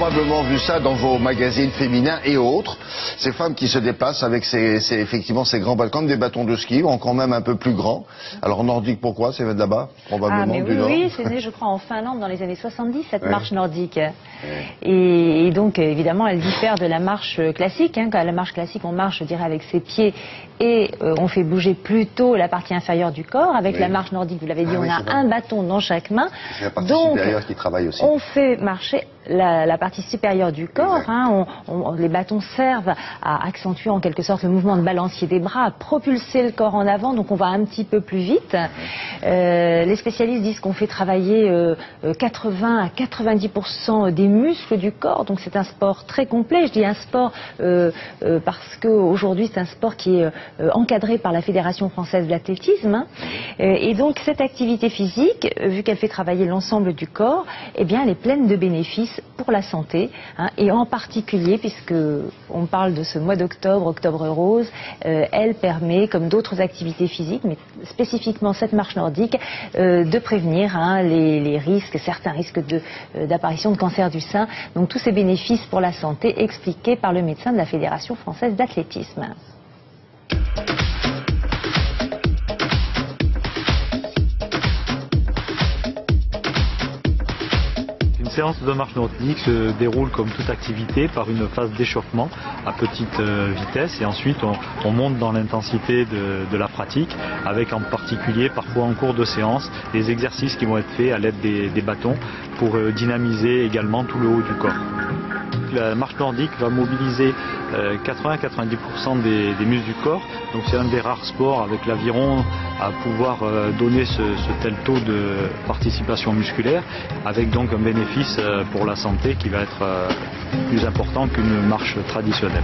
probablement vu ça dans vos magazines féminins et autres. Ces femmes qui se déplacent avec effectivement ces grands balcons, des bâtons de ski, encore même un peu plus grands. Alors nordique, pourquoi? C'est de là-bas, probablement, mais du Nord. Oui, c'est né, je crois, en Finlande dans les années 70, cette marche nordique. Et donc, évidemment, elle diffère de la marche classique. Quand la marche classique, on marche, je dirais, avec ses pieds et on fait bouger plutôt la partie inférieure du corps. Avec la marche nordique, vous l'avez dit, on a un bâton dans chaque main. C'est la partie supérieure qui travaille aussi. On fait marcher la partie supérieure du corps. Les bâtons servent à accentuer en quelque sorte le mouvement de balancier des bras, à propulser le corps en avant, donc on va un petit peu plus vite. Les spécialistes disent qu'on fait travailler 80 à 90% des muscles du corps, donc c'est un sport très complet. Je dis un sport parce qu'aujourd'hui c'est un sport qui est encadré par la Fédération française de l'athlétisme. Et donc cette activité physique, vu qu'elle fait travailler l'ensemble du corps, eh bien elle est pleine de bénéfices pour la santé, et en particulier, puisque on parle de ce mois d'octobre, octobre rose, elle permet, comme d'autres activités physiques, mais spécifiquement cette marche nordique, de prévenir les risques, certains risques d'apparition de cancer du sein. Donc tous ces bénéfices pour la santé expliqués par le médecin de la Fédération française d'athlétisme. La séance de marche nordique se déroule comme toute activité par une phase d'échauffement à petite vitesse et ensuite on monte dans l'intensité de la pratique avec en particulier parfois en cours de séance des exercices qui vont être faits à l'aide des bâtons pour dynamiser également tout le haut du corps. La marche nordique va mobiliser 80-90% des muscles du corps, donc c'est un des rares sports avec l'aviron à pouvoir donner ce tel taux de participation musculaire, avec donc un bénéfice pour la santé qui va être plus important qu'une marche traditionnelle.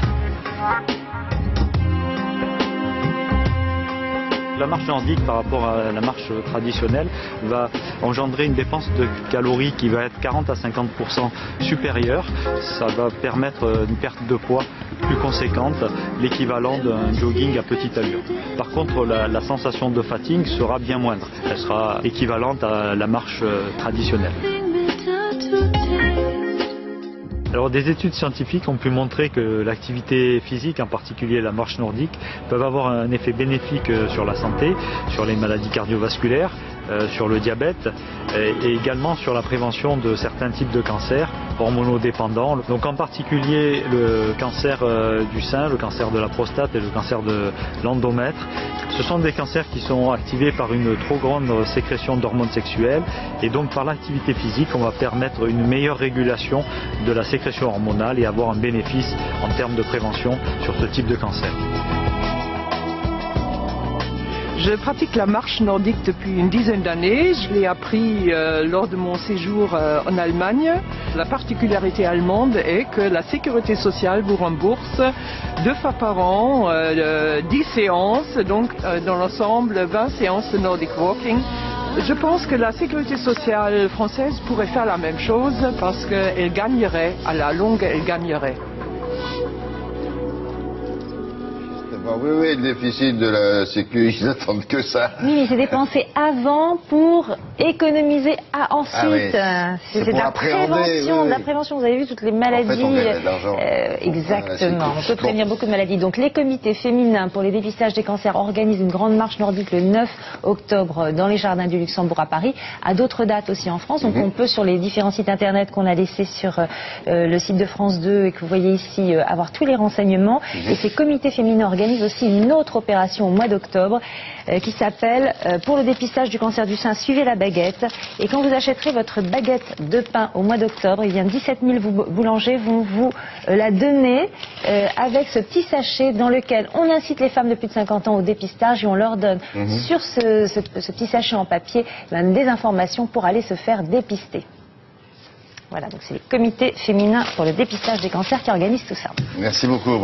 La marche nordique par rapport à la marche traditionnelle va engendrer une dépense de calories qui va être 40 à 50% supérieure. Ça va permettre une perte de poids plus conséquente, l'équivalent d'un jogging à petite allure. Par contre, la sensation de fatigue sera bien moindre. Elle sera équivalente à la marche traditionnelle. Alors des études scientifiques ont pu montrer que l'activité physique, en particulier la marche nordique, peuvent avoir un effet bénéfique sur la santé, sur les maladies cardiovasculaires, sur le diabète et également sur la prévention de certains types de cancers hormonodépendants. Donc en particulier le cancer du sein, le cancer de la prostate et le cancer de l'endomètre. Ce sont des cancers qui sont activés par une trop grande sécrétion d'hormones sexuelles et donc par l'activité physique on va permettre une meilleure régulation de la sécrétion hormonale et avoir un bénéfice en termes de prévention sur ce type de cancer. Je pratique la marche nordique depuis une dizaine d'années. Je l'ai appris lors de mon séjour en Allemagne. La particularité allemande est que la sécurité sociale vous rembourse 2 fois par an 10 séances, donc dans l'ensemble 20 séances de Nordic Walking. Je pense que la sécurité sociale française pourrait faire la même chose parce qu'elle gagnerait, à la longue, elle gagnerait. Oui, le déficit de la Sécu, ils n'attendent que ça. Oui, mais c'est dépensé avant pour économiser ensuite. C'est de la prévention, de la prévention. Vous avez vu toutes les maladies. En fait, on gagne de l'argent. Exactement. On peut prévenir beaucoup de maladies. Donc, les comités féminins pour les dépistages des cancers organisent une grande marche nordique le 9 octobre dans les jardins du Luxembourg à Paris. À d'autres dates aussi en France. Donc, on peut sur les différents sites internet qu'on a laissés sur le site de France 2 et que vous voyez ici avoir tous les renseignements. Et ces comités féminins organisent aussi une autre opération au mois d'octobre qui s'appelle pour le dépistage du cancer du sein, suivez la baguette. Et quand vous achèterez votre baguette de pain au mois d'octobre, 17 000 boulangers vont vous la donner avec ce petit sachet dans lequel on incite les femmes de plus de 50 ans au dépistage et on leur donne sur ce petit sachet en papier des informations pour aller se faire dépister. Voilà, donc c'est les comités féminins pour le dépistage des cancers qui organisent tout ça. Merci beaucoup.